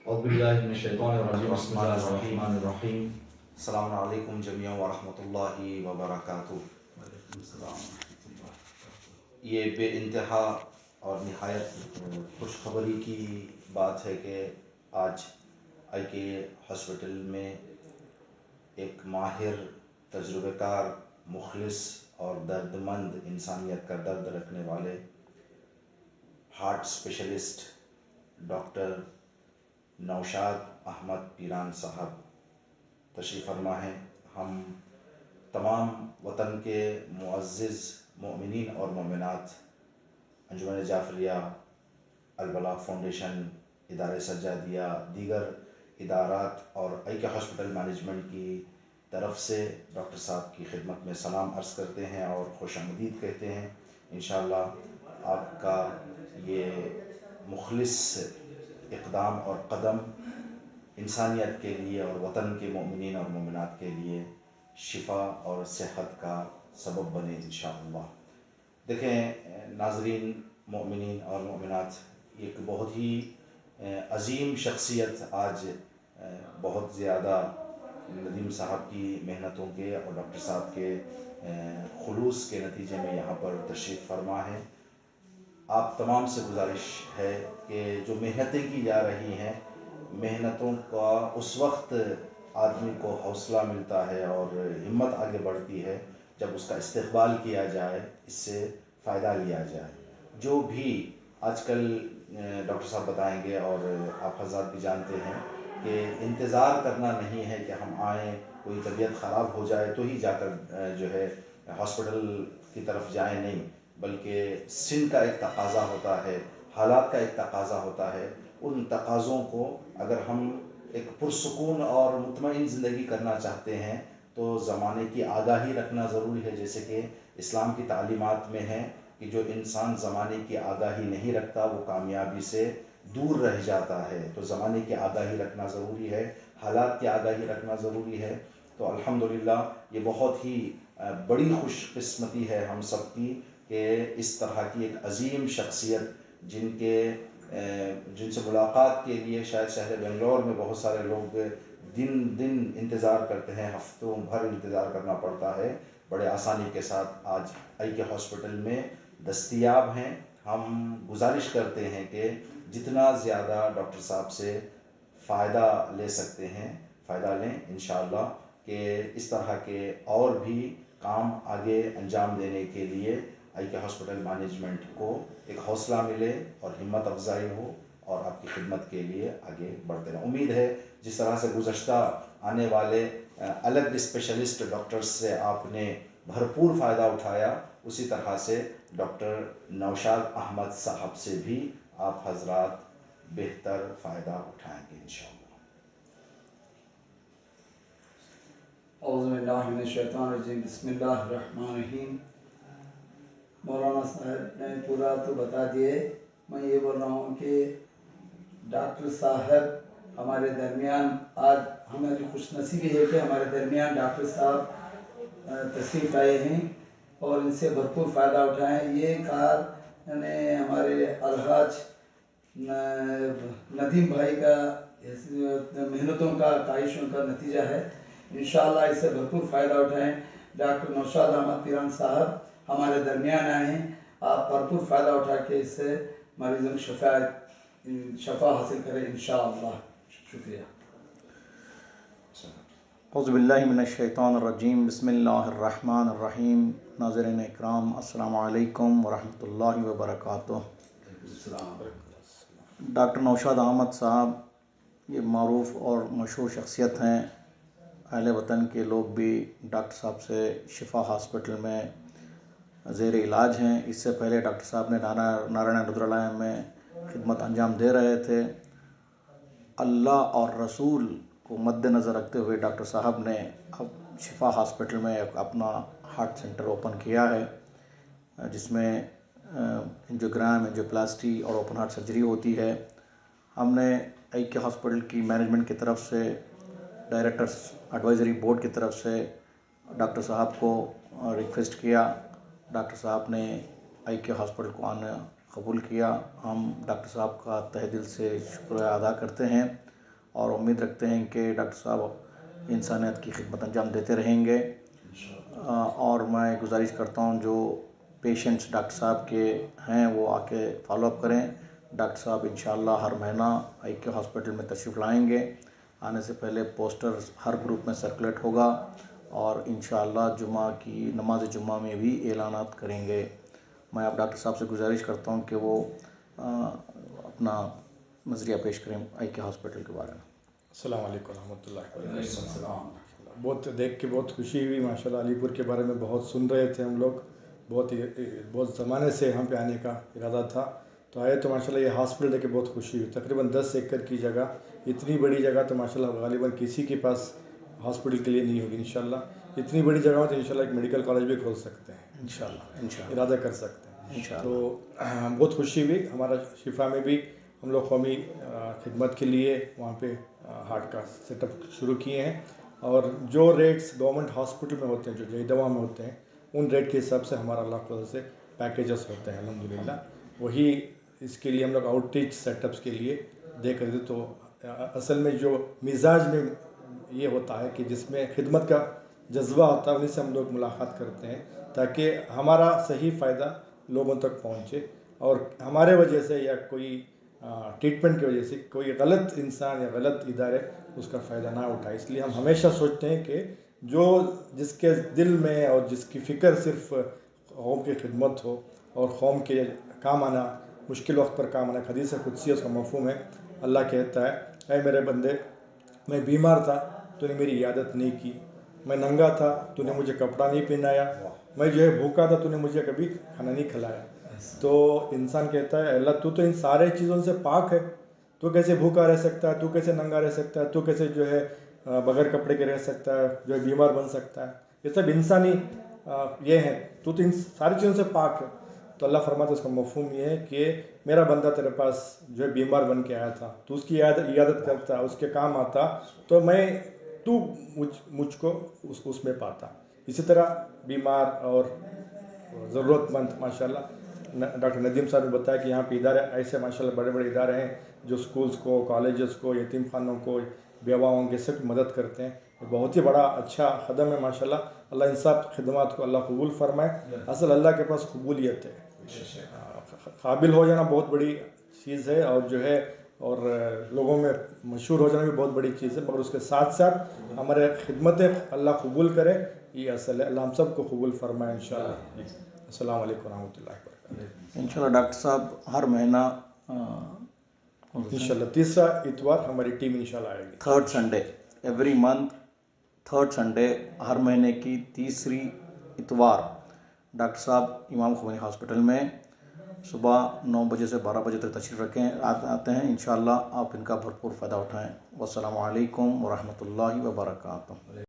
Bismillahirrahmanirrahim. Assalamu alaikum jami'an wa rahmatullahi wa barakatuh. یہ بے انتہا اور نہایت خوشخبری کی بات ہے کہ آج آئی کے ہاسپٹل میں ایک ماہر، تجربہ کار، مخلص اور درد مند انسانیت کا درد رکھنے والے heart specialist doctor Naushad Ahmed Peeran Sahab تشریف فرما ہیں۔ ہم تمام وطن کے معزز مومنین اور مومنات، انجمن جعفریہ، البلاغ فاؤنڈیشن، ادارہ سجادیہ، دیگر ادارات اور آئی کے ہاسپٹل مینجمنٹ کی طرف سے ڈاکٹر صاحب کی خدمت میں سلام عرض کرتے ہیں اور خوش آمدید کہتے ہیں۔ انشاءاللہ آپ کا یہ مخلص اقدام اور قدم انسانیت کے لیے اور وطن کے مومنین اور مومنات کے لیے شفا اور صحت کا سبب بنے انشاءاللہ۔ دیکھیں ناظرین، مومنین اور مومنات، ایک بہت ہی عظیم شخصیت آج بہت زیادہ ندیم صاحب کی محنتوں کے اور ڈاکٹر صاحب کے خلوص کے نتیجے میں یہاں پر تشریف فرما ہے۔ آپ تمام سے گزارش ہے کہ جو محنتیں کی جا رہی ہیں، محنتوں کا اس وقت آدمی کو حوصلہ ملتا ہے اور ہمت آگے بڑھتی ہے جب اس کا استقبال کیا جائے، اس سے فائدہ لیا جائے۔ جو بھی آج کل ڈاکٹر صاحب بتائیں گے اور آپ حضرات بھی جانتے ہیں کہ انتظار کرنا نہیں ہے کہ ہم آئیں، کوئی طبیعت خراب ہو جائے تو ہی جا کر جو ہے ہاسپٹل کی طرف جائیں، نہیں، بلکہ سن کا ایک تقاضا ہوتا ہے، حالات کا ایک تقاضا ہوتا ہے۔ ان تقاضوں کو اگر ہم ایک پرسکون اور مطمئن زندگی کرنا چاہتے ہیں تو زمانے کی آگاہی رکھنا ضروری ہے، جیسے کہ اسلام کی تعلیمات میں ہے کہ جو انسان زمانے کی آگاہی نہیں رکھتا وہ کامیابی سے دور رہ جاتا ہے۔ تو زمانے کی آگاہی رکھنا ضروری ہے، حالات کی آگاہی رکھنا ضروری ہے۔ تو الحمدللہ یہ بہت ہی بڑی خوش قسمتی ہے ہم سب کی کہ اس طرح کی ایک عظیم شخصیت جن سے ملاقات کے لیے شاید شہر بنگلور میں بہت سارے لوگ دن انتظار کرتے ہیں، ہفتوں بھر انتظار کرنا پڑتا ہے، بڑے آسانی کے ساتھ آج آئی کے ہاسپٹل میں دستیاب ہیں۔ ہم گزارش کرتے ہیں کہ جتنا زیادہ ڈاکٹر صاحب سے فائدہ لے سکتے ہیں فائدہ لیں انشاءاللہ، کہ اس طرح کے اور بھی کام آگے انجام دینے کے لیے آئی کے ہاسپٹل مینجمنٹ کو ایک حوصلہ ملے اور ہمت افزائی ہو اور آپ کی خدمت کے لیے آگے بڑھتے رہیں۔ امید ہے جس طرح سے گزشتہ آنے والے الگ اسپیشلسٹ ڈاکٹرز سے آپ نے بھرپور فائدہ اٹھایا، اسی طرح سے ڈاکٹر نوشاد احمد صاحب سے بھی آپ حضرات بہتر فائدہ اٹھائیں گے انشاءاللہ۔ اعوذ باللہ من الشیطان الرجیم، بسم اللہ الرحمن الرحیم۔ مولانا صاحب نے پورا تو بتا دیے، میں یہ بول رہا ہوں کہ ڈاکٹر صاحب ہمارے درمیان آج ہماری خوش نصیبی ہے کہ ہمارے درمیان ڈاکٹر صاحب تشریف لائے ہیں اور ان سے بھرپور فائدہ اٹھائیں۔ یہ کار ہمارے الحاج ندیم بھائی کا محنتوں کا، کاوشوں کا نتیجہ ہے۔ انشاءاللہ اس سے بھرپور فائدہ اٹھائیں۔ ڈاکٹر نوشاد احمد پیران صاحب ہمارے درمیان آئے ہیں، آپ بھرپور فائدہ اٹھا کے اس سے مریضوں کی شفا حاصل کریں انشاءاللہ۔ شکریہ۔ اعوذ باللہ من الشیطان الرجیم، بسم اللہ الرحمن الرحیم۔ ناظرین اکرام، السلام علیکم ورحمۃ اللہ وبرکاتہ۔ ڈاکٹر نوشاد احمد صاحب یہ معروف اور مشہور شخصیت ہیں، اہل وطن کے لوگ بھی ڈاکٹر صاحب سے شفا ہاسپٹل میں زیر علاج ہیں۔ اس سے پہلے ڈاکٹر صاحب نے نارائن رودرالیہ میں خدمت انجام دے رہے تھے۔ اللہ اور رسول کو مد نظر رکھتے ہوئے ڈاکٹر صاحب نے اب شفا ہاسپٹل میں اپنا ہارٹ سینٹر اوپن کیا ہے، جس میں انجیوگرام، انجیوپلاسٹی اور اوپن ہارٹ سرجری ہوتی ہے۔ ہم نے آئی کے ہاسپٹل کی مینجمنٹ کی طرف سے، ڈائریکٹرز ایڈوائزری بورڈ کی طرف سے ڈاکٹر صاحب کو ریکویسٹ کیا، ڈاکٹر صاحب نے آئی کے ہاسپٹل کو آنا قبول کیا۔ ہم ڈاکٹر صاحب کا تہ دل سے شکریہ ادا کرتے ہیں۔ اور امید رکھتے ہیں کہ ڈاکٹر صاحب انسانیت کی خدمت انجام دیتے رہیں گے. اور میں گزارش کرتا ہوں جو پیشنٹس ڈاکٹر صاحب کے ہیں وہ آ کے فالو اپ کریں. ڈاکٹر صاحب انشاءاللہ ہر مہینہ آئی کے ہاسپٹل میں تشریف لائیں گے. آنے سے پہلے پوسٹر ہر گروپ میں سرکولیٹ ہوگا اور انشاءاللہ جمعہ کی نماز جمعہ میں بھی اعلانات کریں گے. میں اب ڈاکٹر صاحب سے گزارش کرتا ہوں کہ وہ اپنا نظریہ پیش کریں آئی کے ہاسپٹل کے بارے میں. السلام علیکم ورحمۃ اللہ وبرکاتہ. بہت دیکھ کے بہت خوشی ہوئی ماشاء اللہ. علی پور کے بارے میں بہت سن رہے تھے ہم لوگ, بہت زمانے سے یہاں پہ آنے کا ارادہ تھا, تو آئے تو ماشاء اللہ یہ ہاسپٹل دیکھ کے بہت خوشی ہوئی. تقریباً 10 ایکڑ کی جگہ, اتنی بڑی جگہ تو ماشاء اللہ غالباً کسی کے پاس ہاسپٹل کے لیے نہیں ہوگی انشاءاللہ. اتنی بڑی جگہ میں تو انشاءاللہ ایک میڈیکل کالج بھی کھول سکتے ہیں انشاءاللہ, ارادہ کر سکتے ہیں. تو بہت خوشی ہوئی. ہمارا شفا میں بھی ہم لوگ قومی خدمت کے لیے وہاں پہ ہارٹ کا سیٹ اپ شروع کیے ہیں, اور جو ریٹس گورنمنٹ ہاسپٹل میں ہوتے ہیں, جو جئی دوا میں ہوتے ہیں, ان ریٹ کے حساب سے ہمارا اللہ تعالیٰ سے پیکیجز ہوتے ہیں الحمدللہ. وہی اس کے لیے ہم لوگ آؤٹ ریچ سیٹ اپس کے لیے دے کر دے. تو اصل میں جو مزاج میں یہ ہوتا ہے کہ جس میں خدمت کا جذبہ ہوتا ہے, انہیں سے ہم لوگ ملاقات کرتے ہیں تاکہ ہمارا صحیح فائدہ لوگوں تک پہنچے, اور ہمارے وجہ سے یا کوئی ٹریٹمنٹ کی وجہ سے کوئی غلط انسان یا غلط ادارے اس کا فائدہ نہ اٹھائے. اس لیے ہم ہمیشہ سوچتے ہیں کہ جس کے دل میں اور جس کی فکر صرف قوم کی خدمت ہو اور قوم کے کام آنا, مشکل وقت پر کام آنا. حدیث قدسی اس کا مفہوم ہے, اللہ کہتا ہے اے میرے بندے, میں بیمار تھا تو نے میری عیادت نہیں کی, میں ننگا تھا تو نے مجھے کپڑا نہیں پہنایا, میں جو ہے بھوکا تھا تو نے مجھے کبھی کھانا نہیں کھلایا. تو انسان کہتا ہے اللہ تو ان سارے چیزوں سے پاک ہے, تو کیسے بھوکا رہ سکتا ہے, تو کیسے ننگا رہ سکتا ہے, تو کیسے جو ہے بغیر کپڑے کے رہ سکتا ہے, جو ہے بیمار بن سکتا ہے. یہ سب انسانی یہ ہے, تو ان ساری چیزوں سے پاک ہے. تو اللہ فرماتا ہے اس کا مفہوم یہ ہے کہ میرا بندہ تیرے پاس جو ہے بیمار بن کے آیا تھا, تو اس کی عیادت کرتا, اس کے کام آتا, تو تو مجھ کو اس میں پاتا. اسی طرح بیمار اور ضرورت مند ماشاءاللہ ڈاکٹر ندیم صاحب نے بتایا کہ یہاں پہ ادارے ایسے ماشاءاللہ بڑے بڑے ادارے ہیں جو سکولز کو, کالجز کو, یتیم خانوں کو, بیواؤں کے سب مدد کرتے ہیں. بہت ہی بڑا اچھا قدم ہے ماشاءاللہ. اللہ ان سب خدمات کو اللہ قبول فرمائے. اصل اللہ کے پاس قبولیت ہے, قابل ہو جانا بہت بڑی چیز ہے, اور جو ہے اور لوگوں میں مشہور ہو جانا بھی بہت بڑی چیز ہے, مگر اس کے ساتھ ساتھ ہمارے خدمتیں اللہ قبول کرے, یہ اصل ہے. اللہ ہم سب کو قبول فرمائے انشاءاللہ. السلام علیکم ورحمۃ اللہ وبرکاتہ. انشاءاللہ ڈاکٹر صاحب ہر مہینہ انشاءاللہ تیسرا اتوار ہماری ٹیم انشاءاللہ آئے گی. Third Sunday every month, third Sunday ہر مہینے کی تیسری اتوار ڈاکٹر صاحب امام خمینی ہاسپٹل میں صبح 9 بجے سے 12 بجے تک تشریف رکھیں آتے ہیں. انشاءاللہ آپ ان کا بھرپور فائدہ اٹھائیں. والسلام علیکم ورحمۃ اللہ وبرکاتہ.